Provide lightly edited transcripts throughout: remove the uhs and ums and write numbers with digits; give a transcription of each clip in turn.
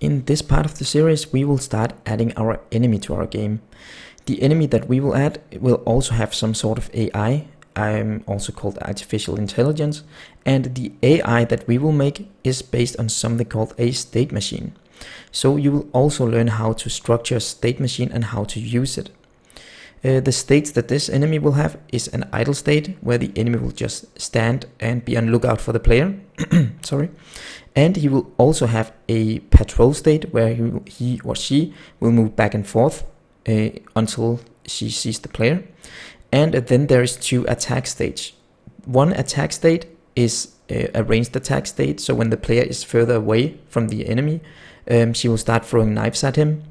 in this part of the series, we will start adding our enemy to our game. The enemy that we will add will also have some sort of AI, also called artificial intelligence, and the AI that we will make is based on something called a state machine. So you will also learn how to structure a state machine and how to use it. The states that this enemy will have is an idle state, where the enemy will just stand and be on lookout for the player. Sorry. And he will also have a patrol state, where he or she will move back and forth until she sees the player. And then there is 2 attack states. One attack state is a ranged attack state, so when the player is further away from the enemy, she will start throwing knives at him.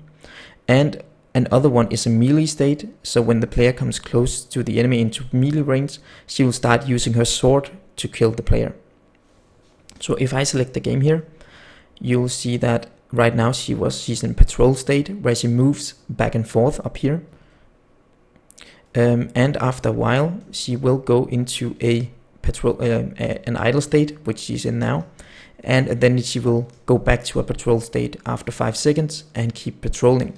And another one is a melee state, so when the player comes close to the enemy into melee range, she will start using her sword to kill the player. So if I select the game here, you'll see that right now she's in patrol state, where she moves back and forth up here. And after a while, she will go into a patrol, an idle state, which she's in now, and then she will go back to a patrol state after 5 seconds and keep patrolling.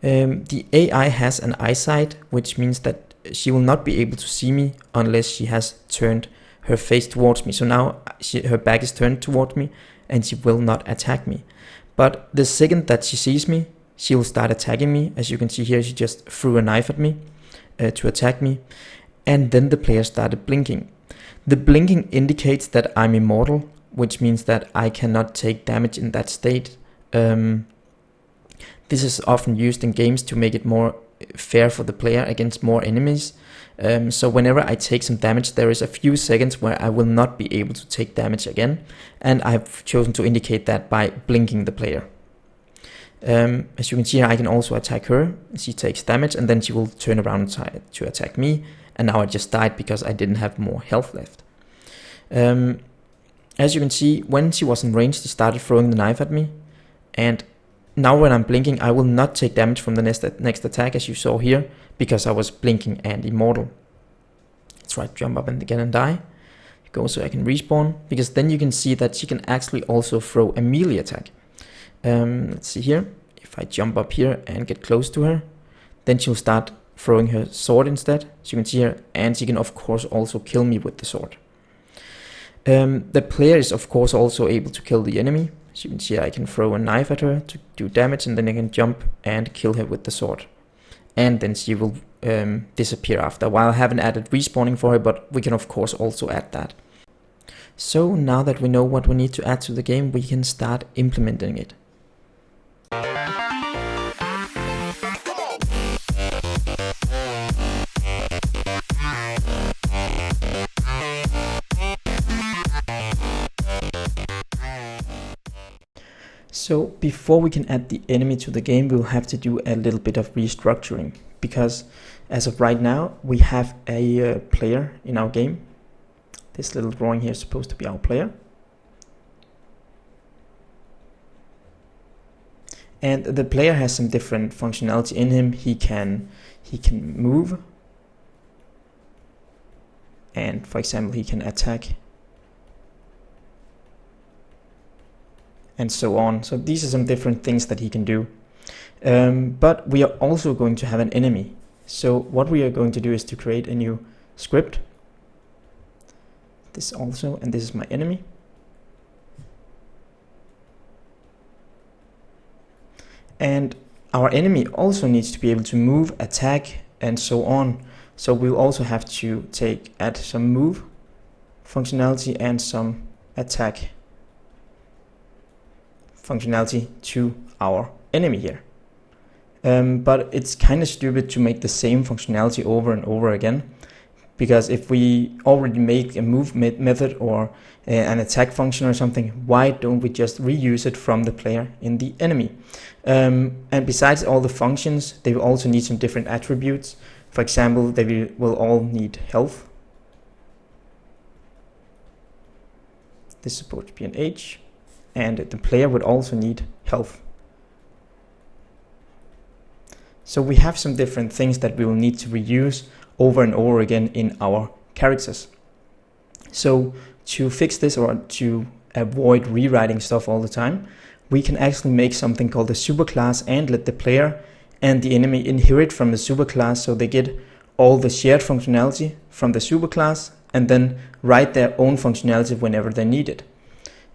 The AI has an eyesight, which means that she will not be able to see me unless she has turned her face towards me. So now her back is turned toward me, and she will not attack me. But the second that she sees me, she will start attacking me. As you can see here, she just threw a knife at me to attack me, and then the player started blinking. The blinking indicates that I'm immortal, which means that I cannot take damage in that state. This is often used in games to make it more fair for the player against more enemies. So whenever I take some damage, there is a few seconds where I will not be able to take damage again, and I've chosen to indicate that by blinking the player. As you can see here, I can also attack her. She takes damage, and then she will turn around to attack me, and now I just died because I didn't have more health left. As you can see, when she was in range, she started throwing the knife at me, and now when I'm blinking, I will not take damage from the next attack, as you saw here, because I was blinking and immortal. Let's try to jump up and again and die. Go so I can respawn, because then you can see that she can actually also throw a melee attack. Let's see here. If I jump up here and get close to her, then she'll start throwing her sword instead, as you can see here, and she can of course also kill me with the sword. The player is of course also able to kill the enemy. As you can see, I can throw a knife at her to do damage, and then I can jump and kill her with the sword. And then she will disappear after a while. I haven't added respawning for her, but we can of course also add that. So now that we know what we need to add to the game, we can start implementing it. So before we can add the enemy to the game, we'll have to do a little bit of restructuring, because as of right now, we have a player in our game. This little drawing here is supposed to be our player. And the player has some different functionality in him. He can move, and for example, he can attack, and so on. So these are some different things that he can do. But we are also going to have an enemy. So what we are going to do is to create a new script. This also, and this is my enemy. And our enemy also needs to be able to move, attack, and so on. So we'll also have to add some move functionality and some attack functionality to our enemy here. But it's kind of stupid to make the same functionality over and over again, because if we already make a move method or an attack function or something, why don't we just reuse it from the player in the enemy? And besides all the functions, they will also need some different attributes. For example, they will all need health. This is supposed to be an H, and the player would also need health. So we have some different things that we will need to reuse over and over again in our characters. So to fix this, or to avoid rewriting stuff all the time, we can actually make something called a superclass and let the player and the enemy inherit from the superclass, so they get all the shared functionality from the superclass and then write their own functionality whenever they need it.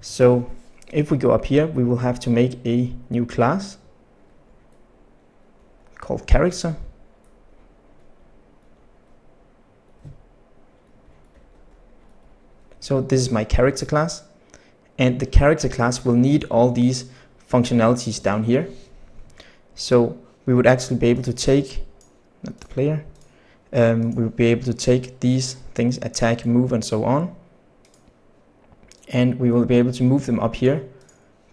So if we go up here, we will have to make a new class called character. So this is my character class, and the character class will need all these functionalities down here. So we would actually be able to take, not the player, we would be able to take these things, attack, move, and so on, and we will be able to move them up here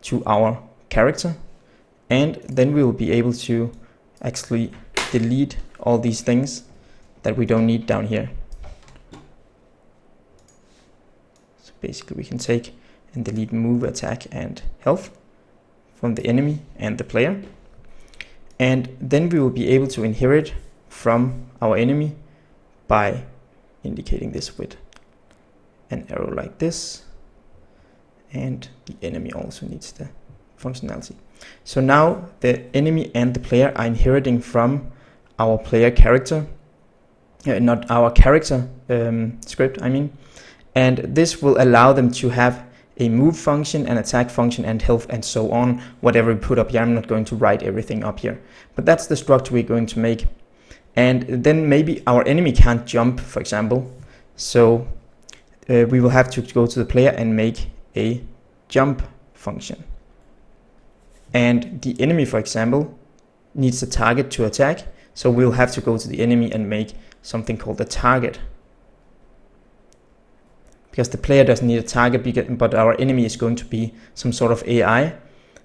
to our character, and then we will be able to actually delete all these things that we don't need down here. So basically we can take and delete move, attack, and health from the enemy and the player, and then we will be able to inherit from our enemy by indicating this with an arrow like this, and the enemy also needs the functionality. So now the enemy and the player are inheriting from our player character, not our character script, I mean, and this will allow them to have a move function, an attack function, and health, and so on, whatever we put up here. I'm not going to write everything up here, but that's the structure we're going to make. And then maybe our enemy can't jump, for example, so we will have to go to the player and make a jump function. And the enemy, for example, needs a target to attack, so we'll have to go to the enemy and make something called a target. Because the player doesn't need a target, but our enemy is going to be some sort of AI,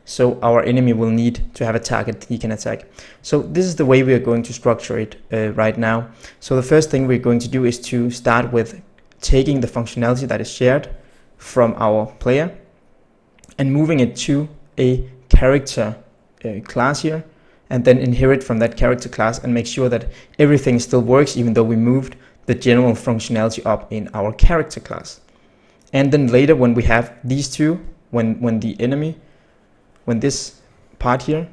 so our enemy will need to have a target he can attack. So this is the way we are going to structure it right now. So the first thing we're going to do is to start with taking the functionality that is shared from our player and moving it to a character class here, and then inherit from that character class and make sure that everything still works even though we moved the general functionality up in our character class. And then later, when we have these two, when the enemy, when this part here,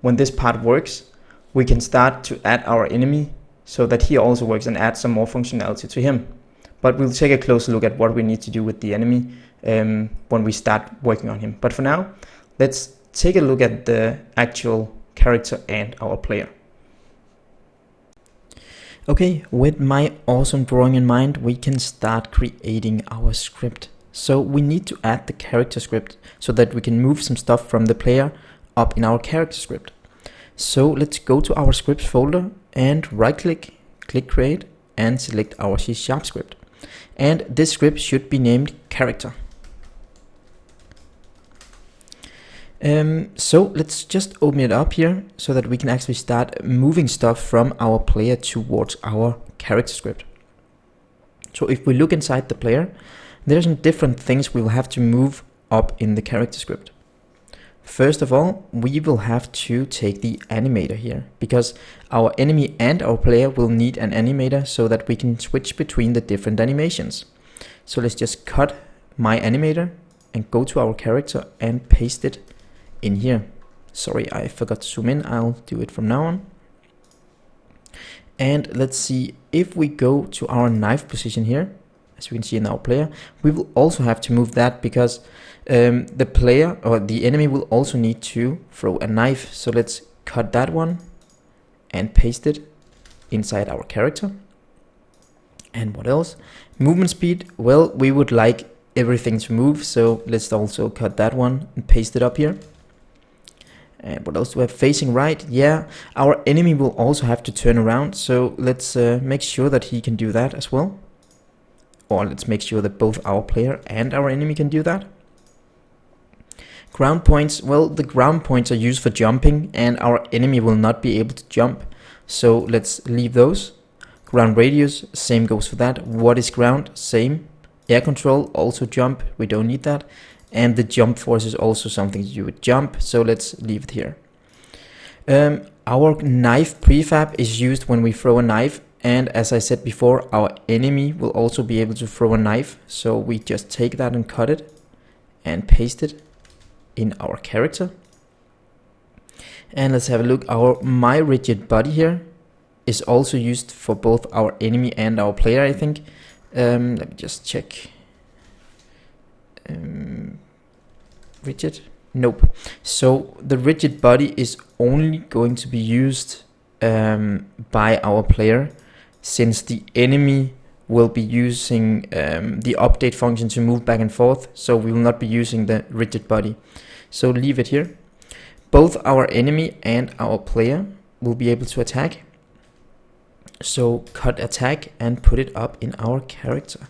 when this part works, we can start to add our enemy so that he also works and add some more functionality to him. But we'll take a closer look at what we need to do with the enemy when we start working on him. But for now, let's take a look at the actual character and our player. Okay, with my awesome drawing in mind, we can start creating our script. So we need to add the character script so that we can move some stuff from the player up in our character script. So let's go to our scripts folder and right click, click create, and select our C# script. And this script should be named character. So let's just open it up here so that we can actually start moving stuff from our player towards our character script. So if we look inside the player, there's some different things we'll have to move up in the character script. First of all, we will have to take the animator here, because our enemy and our player will need an animator so that we can switch between the different animations. So let's just cut my animator and go to our character and paste it in here. Sorry, I forgot to zoom in. I'll do it from now on. And let's see, if we go to our knife position here, as we can see in our player, we will also have to move that because the player or the enemy will also need to throw a knife. So let's cut that one and paste it inside our character. And what else? Movement speed. Well, we would like everything to move, so let's also cut that one and paste it up here. And what else do we have? Facing right. Yeah, our enemy will also have to turn around, so let's make sure that he can do that as well. Or let's make sure that both our player and our enemy can do that. Ground points. Well, the ground points are used for jumping and our enemy will not be able to jump, so let's leave those. Ground radius, same goes for that. What is ground? Same. Air control, also jump, we don't need that. And the jump force is also something to do with jump, so let's leave it here. Our knife prefab is used when we throw a knife, and as I said before, our enemy will also be able to throw a knife, so we just take that and cut it and paste it in our character. And let's have a look. Our my rigid body here is also used for both our enemy and our player, I think. Let me just check. Rigid? Nope. So the rigid body is only going to be used by our player, since the enemy will be using the update function to move back and forth, so we will not be using the rigid body. So leave it here. Both our enemy and our player will be able to attack. So cut attack and put it up in our character.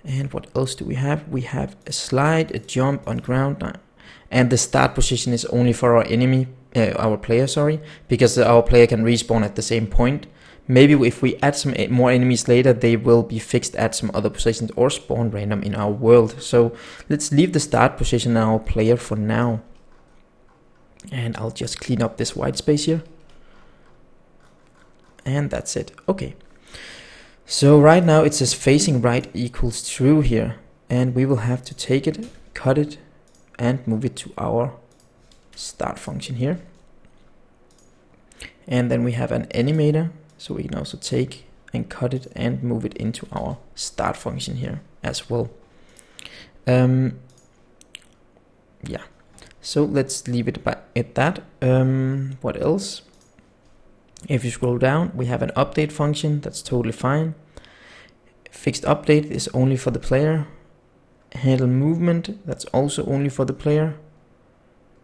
And what else do we have? We have a slide, a jump on ground, and the start position is only for our enemy, our player, sorry, because our player can respawn at the same point. Maybe if we add some more enemies later, they will be fixed at some other positions or spawn random in our world. So let's leave the start position in our player for now. And I'll just clean up this white space here. And that's it. Okay. So right now it says facing right equals true here. And we will have to take it, cut it, and move it to our start function here. And then we have an animator. So we can also take and cut it and move it into our start function here as well. Yeah. So let's leave it at that. What else? If you scroll down, we have an update function. That's totally fine. Fixed update is only for the player. Handle movement, that's also only for the player.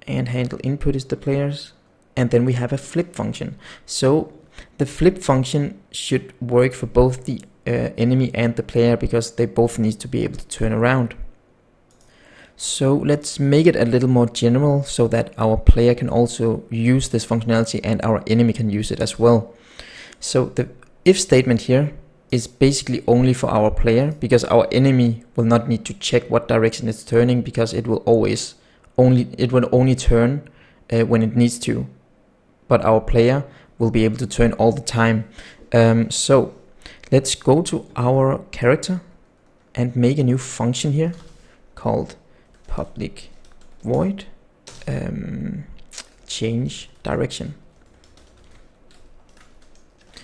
And handle input is the player's. And then we have a flip function. So the flip function should work for both the enemy and the player, because they both need to be able to turn around. So let's make it a little more general so that our player can also use this functionality and our enemy can use it as well. So the if statement here is basically only for our player, because our enemy will not need to check what direction it's turning, because it will only turn when it needs to. But our player will be able to turn all the time. So let's go to our character and make a new function here called public void change direction.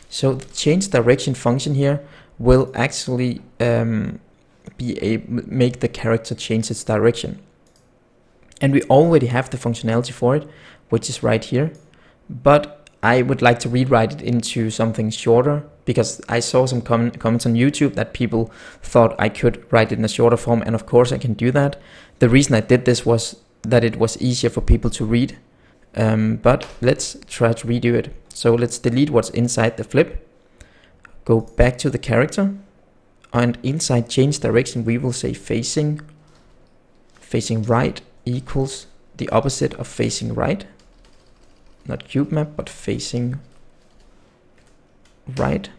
So the change direction function here will actually make the character change its direction. And we already have the functionality for it, which is right here. But I would like to rewrite it into something shorter, because I saw some comments on YouTube that people thought I could write it in a shorter form, and of course I can do that. The reason I did this was that it was easier for people to read, but let's try to redo it. So let's delete what's inside the flip, go back to the character, and inside change direction we will say facing right equals the opposite of facing right. Not cube map, but facing right.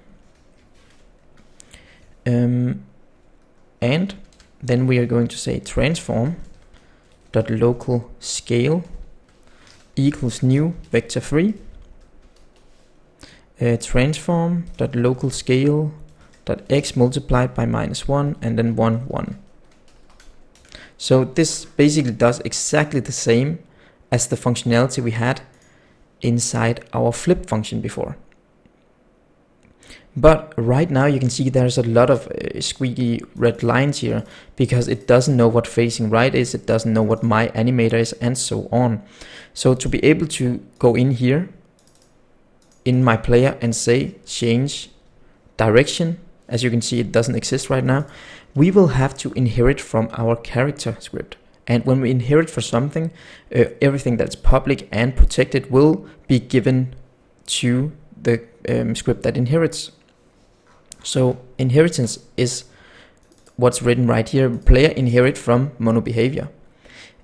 And then we are going to say transform.local scale equals new vector 3. Transform.local scale x multiplied by -1 and then 1, 1. So this basically does exactly the same as the functionality we had inside our flip function before. But right now you can see there's a lot of squeaky red lines here, because it doesn't know what facing right is, it doesn't know what my animator is, and so on. So to be able to go in here in my player and say change direction, as you can see it doesn't exist right now, we will have to inherit from our character script. And when we inherit for something, everything that's public and protected will be given to the script that inherits. So inheritance is what's written right here. Player inherit from mono behavior.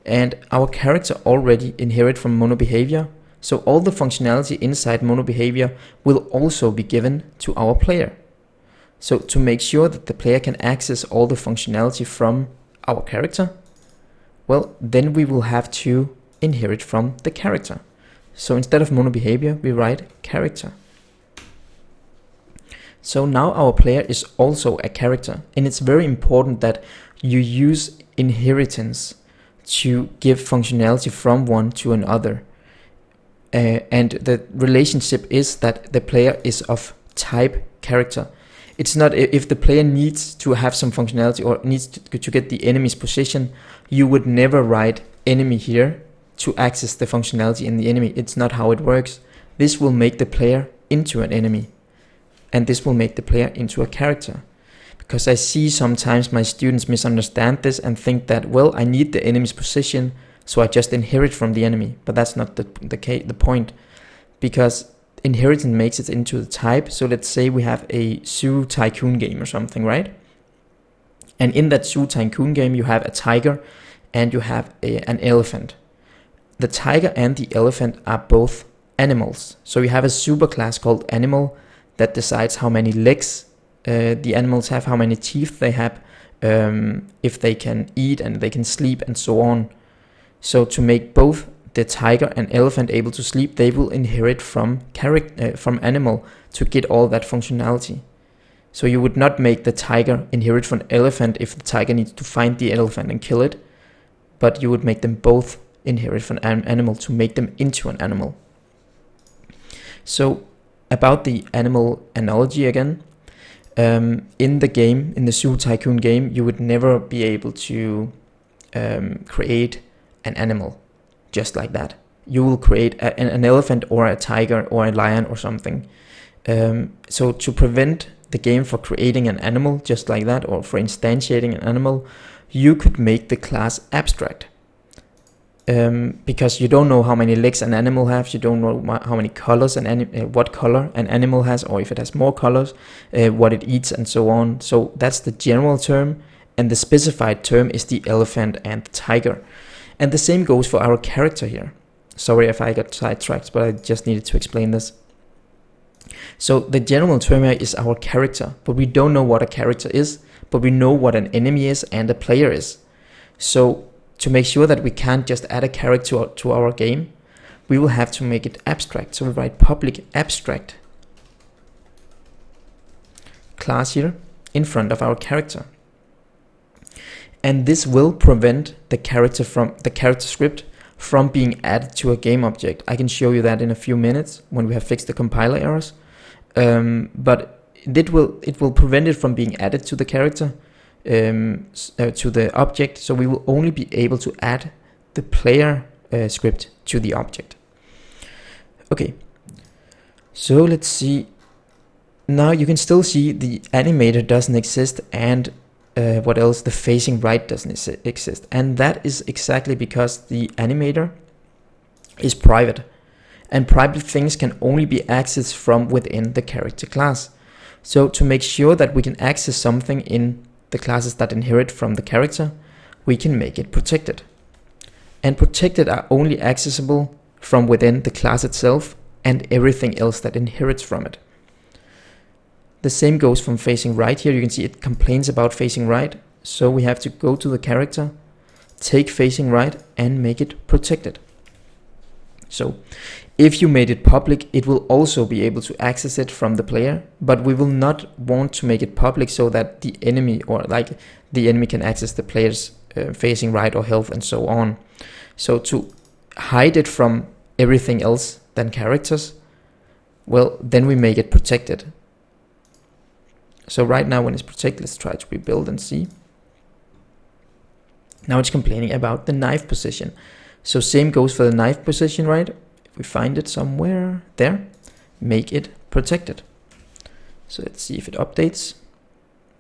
And our character already inherit from mono behavior. So all the functionality inside mono behavior will also be given to our player. So to make sure that the player can access all the functionality from our character, well, then we will have to inherit from the character. So instead of mono behavior, we write character. So now our player is also a character, and it's very important that you use inheritance to give functionality from one to another. And the relationship is that the player is of type character. It's not if the player needs to have some functionality or needs to get the enemy's position, you would never write enemy here to access the functionality in the enemy. It's not how it works. This will make the player into an enemy, and this will make the player into a character. Because I see sometimes my students misunderstand this and think that, well, I need the enemy's position, so I just inherit from the enemy. But that's not the point, because inheritance makes it into the type. So let's say we have a Zoo Tycoon game or something, right? And in that Zoo Tycoon game, you have a tiger and you have an elephant. The tiger and the elephant are both animals. So you have a superclass called animal that decides how many legs the animals have, how many teeth they have, if they can eat and they can sleep and so on. So to make both the tiger and elephant able to sleep, they will inherit from animal to get all that functionality. So you would not make the tiger inherit from elephant if the tiger needs to find the elephant and kill it, but you would make them both inherit from an animal to make them into an animal. So about the animal analogy again, in the game, in the Zoo Tycoon game, you would never be able to create an animal just like that. You will create an elephant or a tiger or a lion or something. So to prevent the game for creating an animal just like that, or for instantiating an animal, you could make the class abstract. Because you don't know how many legs an animal has, you don't know how many colors what color an animal has, or if it has more colors, what it eats and so on. So that's the general term, and the specified term is the elephant and the tiger. And the same goes for our character here. Sorry if I got sidetracked, but I just needed to explain this. So the general term here is our character, but we don't know what a character is, but we know what an enemy is and a player is. So to make sure that we can't just add a character to our game, we will have to make it abstract. So we write public abstract class here in front of our character. And this will prevent the character script from being added to a game object. I can show you that in a few minutes when we have fixed the compiler errors. But it will prevent it from being added to the character, to the object. So we will only be able to add the player script to the object. Okay, so let's see. Now you can still see the animator doesn't exist, and what else? The facing right doesn't exist. And that is exactly because the animator is private, and private things can only be accessed from within the character class. So to make sure that we can access something in the classes that inherit from the character, we can make it protected. And protected are only accessible from within the class itself and everything else that inherits from it. The same goes from facing right here. You can see it complains about facing right. So we have to go to the character, take facing right, and make it protected. So if you made it public, it will also be able to access it from the player, but we will not want to make it public so that the enemy can access the player's facing right or health and so on. So to hide it from everything else than characters, well, then we make it protected. So right now when it's protected, let's try to rebuild and see. Now it's complaining about the knife position. So same goes for the knife position, right? If we find it somewhere there, make it protected. So let's see if it updates.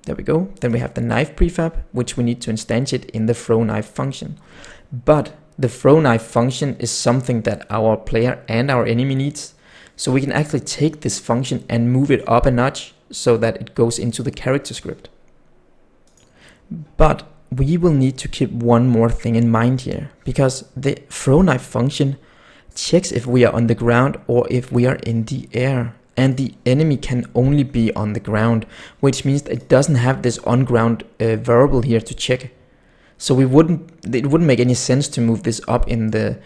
There we go. Then we have the knife prefab, which we need to instantiate in the throw knife function. But the throw knife function is something that our player and our enemy needs. So we can actually take this function and move it up a notch so that it goes into the character script. But we will need to keep one more thing in mind here, because the throw knife function checks if we are on the ground or if we are in the air, and the enemy can only be on the ground, which means that it doesn't have this on ground variable here to check. So it wouldn't make any sense to move this up in the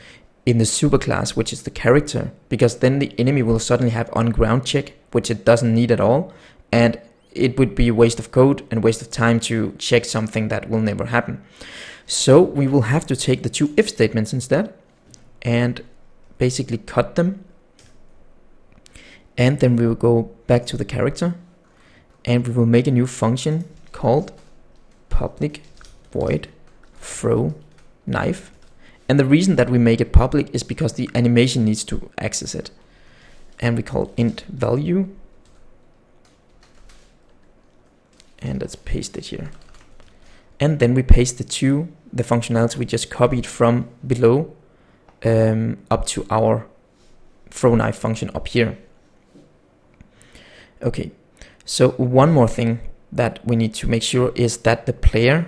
superclass, which is the character, because then the enemy will suddenly have on ground check, which it doesn't need at all, and it would be a waste of code and waste of time to check something that will never happen. So we will have to take the two if statements instead and basically cut them, and then we will go back to the character and we will make a new function called public void throw knife. And the reason that we make it public is because the animation needs to access it, and we call int value, and let's paste it here. And then we paste the functionality we just copied from below up to our throw knife function up here. Okay, so one more thing that we need to make sure is that the player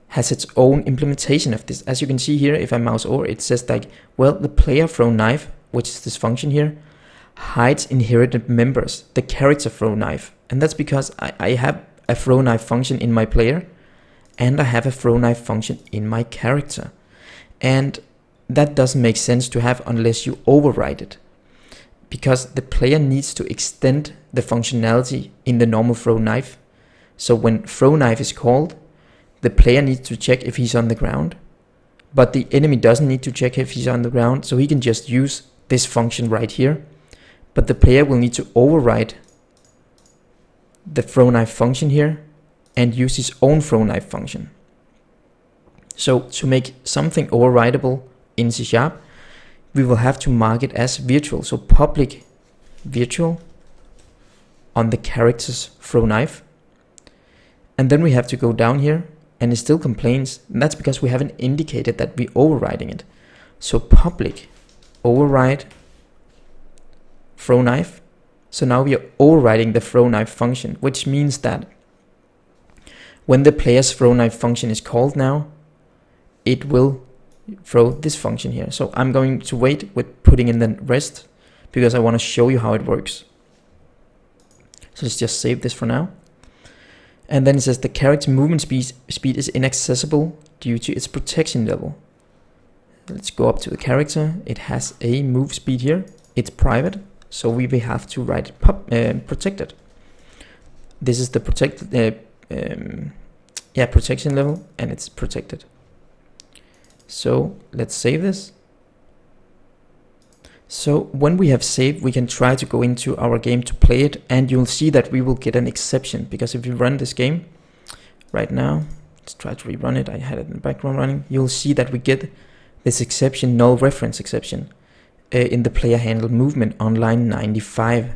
has its own implementation of this. As you can see here, if I mouse over, it says like, well, the player throw knife, which is this function here, hides inherited members, the character throw knife. And that's because I have a throw knife function in my player, and I have a throw knife function in my character. And that doesn't make sense to have unless you override it, because the player needs to extend the functionality in the normal throw knife. So when throw knife is called, the player needs to check if he's on the ground, but the enemy doesn't need to check if he's on the ground, so he can just use this function right here. But the player will need to override the throw knife function here and use his own throw knife function. So to make something overridable in C#, we will have to mark it as virtual. So public virtual on the character's throw knife. And then we have to go down here, and it still complains. And that's because we haven't indicated that we're overriding it. So public override throw knife. So now we are overriding the throw knife function, which means that when the player's throw knife function is called now, it will throw this function here. So I'm going to wait with putting in the rest because I want to show you how it works. So let's just save this for now. And then it says the character movement speed is inaccessible due to its protection level. Let's go up to the character. It has a move speed here. It's private, so we will have to write protected. This is the protection level, and it's protected. So let's save this. So when we have saved, we can try to go into our game to play it, and you'll see that we will get an exception, because if you run this game right now, let's try to rerun it. I had it in the background running. You'll see that we get this exception, null reference exception, in the player handle movement on line 95.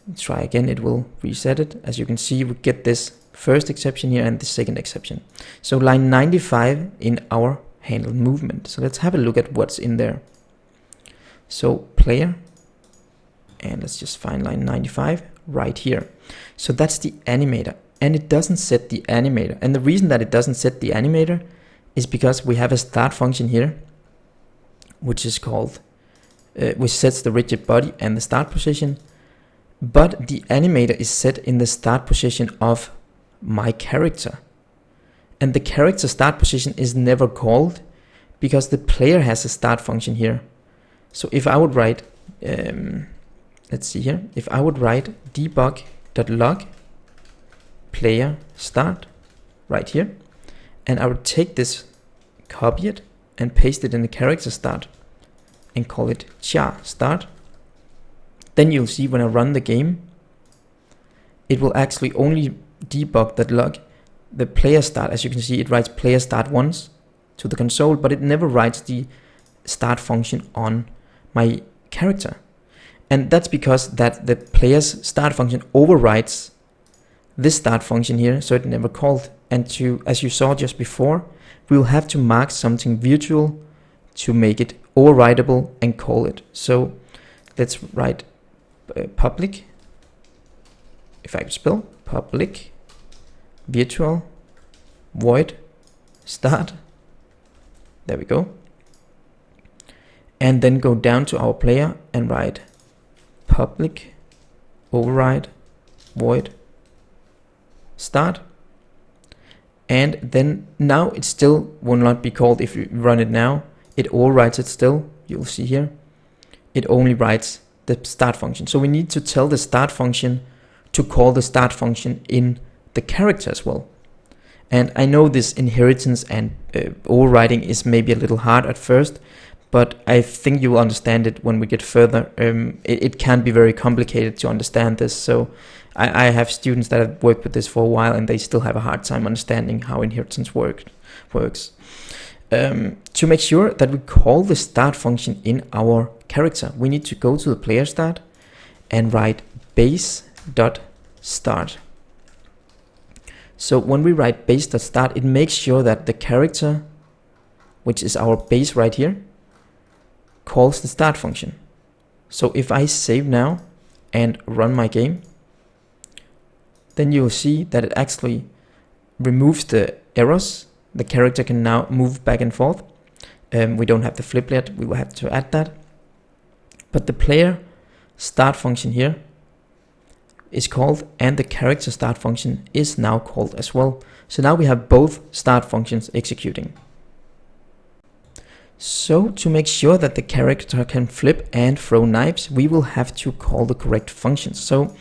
Let's try again, it will reset it. As you can see, we get this first exception here and the second exception. So line 95 in our handle movement. So let's have a look at what's in there. So player, and let's just find line 95 right here. So that's the animator, and it doesn't set the animator. And the reason that it doesn't set the animator is because we have a start function here, which is called, which sets the rigid body and the start position. But the animator is set in the start position of my character. And the character start position is never called because the player has a start function here. So if I would write, let's see here, if I would write debug.log player start right here, and I would take this, copy it, and paste it in the character start, and call it char start, then you'll see when I run the game, it will actually only debug.log the player start. As you can see, it writes player start once to the console, but it never writes the start function on my character. And that's because that the player's start function overrides this start function here, so it never called. And to, as you saw just before, we will have to mark something virtual to make it overridable and call it. So let's write public, if I could spell, public virtual void start. There we go. And then go down to our player and write public override void start. And then now it still will not be called if you run it now. It overrides it still. You'll see here. It only writes the start function. So we need to tell the start function to call the start function in the character as well. And I know this inheritance and overriding is maybe a little hard at first, but I think you will understand it when we get further. It can be very complicated to understand this, so I have students that have worked with this for a while and they still have a hard time understanding how inheritance works. To make sure that we call the start function in our character, we need to go to the player start and write base.start. So when we write base.start, it makes sure that the character, which is our base right here, calls the start function. So if I save now and run my game, then you will see that it actually removes the errors. The character can now move back and forth. We don't have the flip yet, we will have to add that. But the player start function here is called, and the character start function is now called as well. So now we have both start functions executing. So to make sure that the character can flip and throw knives, we will have to call the correct functions. So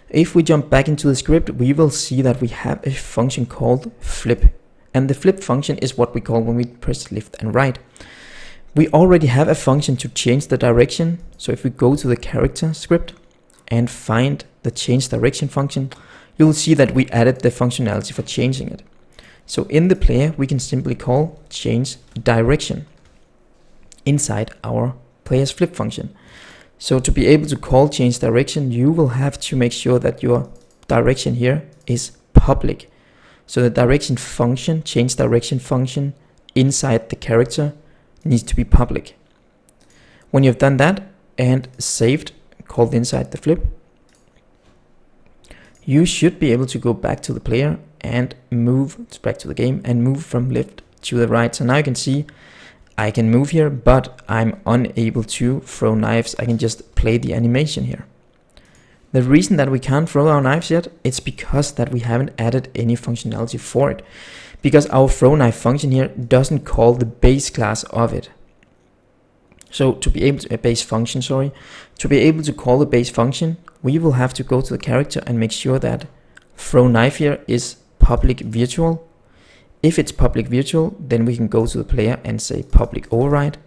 if we jump back into the script, we will see that we have a function called flip. And the flip function is what we call when we press left and right. We already have a function to change the direction. So if we go to the character script and find the change direction function, you'll see that we added the functionality for changing it. So in the player, we can simply call change direction inside our player's flip function. So to be able to call change direction, you will have to make sure that your direction here is public. So the direction function, change direction function inside the character needs to be public. When you've done that and saved, called inside the flip, you should be able to go back to the player and move back to the game and move from left to the right. So now you can see I can move here, but I'm unable to throw knives. I can just play the animation here. The reason that we can't throw our knives yet, it's because that we haven't added any functionality for it. Because our throw knife function here doesn't call the base class of it. So to be able to, base function, to be able to call the base function, we will have to go to the character and make sure that throw knife here is public virtual. If it's public virtual, then we can go to the player and say public override,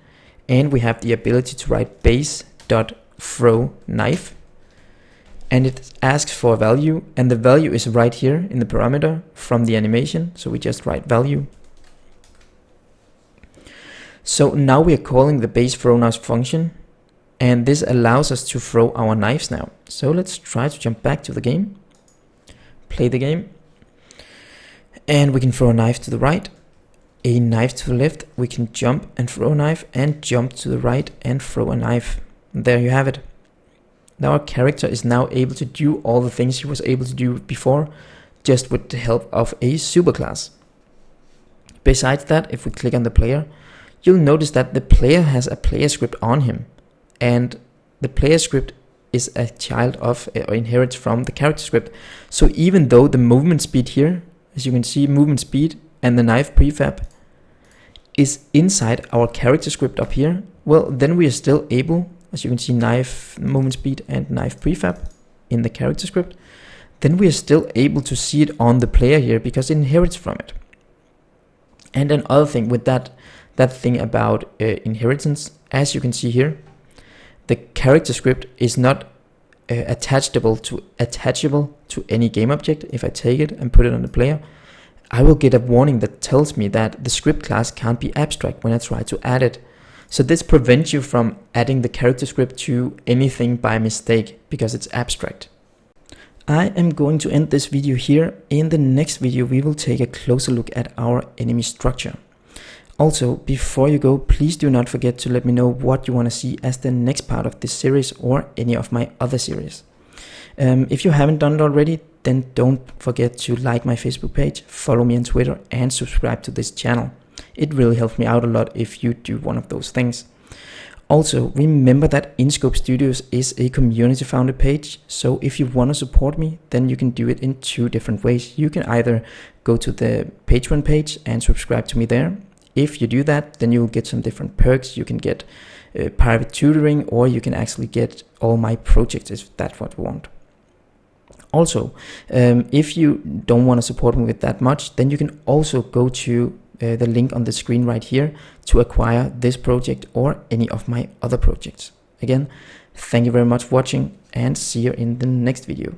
and we have the ability to write base.throwKnife, and it asks for a value, and the value is right here in the parameter from the animation, so we just write value. So now we are calling the base throw knife function, and this allows us to throw our knives now. So let's try to jump back to the game, play the game, and we can throw a knife to the right, a knife to the left. We can jump and throw a knife, and jump to the right and throw a knife. And there you have it. Now our character is now able to do all the things he was able to do before, just with the help of a superclass. Besides that, if we click on the player, you'll notice that the player has a player script on him, and the player script is a child of or inherits from the character script. So even though the movement speed here, as you can see, movement speed and the knife prefab is inside our character script up here, well, then we are still able, as you can see, knife movement speed and knife prefab in the character script, then we are still able to see it on the player here because it inherits from it. And another thing with that thing about inheritance, as you can see here, the character script is not attachable to any game object. If I take it and put it on the player, I will get a warning that tells me that the script class can't be abstract when I try to add it. So this prevents you from adding the character script to anything by mistake because it's abstract. I am going to end this video here. In the next video, we will take a closer look at our enemy structure. Also, before you go, please do not forget to let me know what you want to see as the next part of this series or any of my other series. If you haven't done it already, then don't forget to like my Facebook page, follow me on Twitter, and subscribe to this channel. It really helps me out a lot if you do one of those things. Also, remember that InScope Studios is a community founded page, so if you want to support me, then you can do it in two different ways. You can either go to the Patreon page and subscribe to me there. If you do that, then you'll get some different perks. You can get private tutoring, or you can actually get all my projects if that's what you want. Also, if you don't want to support me with that much, then you can also go to the link on the screen right here to acquire this project or any of my other projects. Again, thank you very much for watching, and see you in the next video.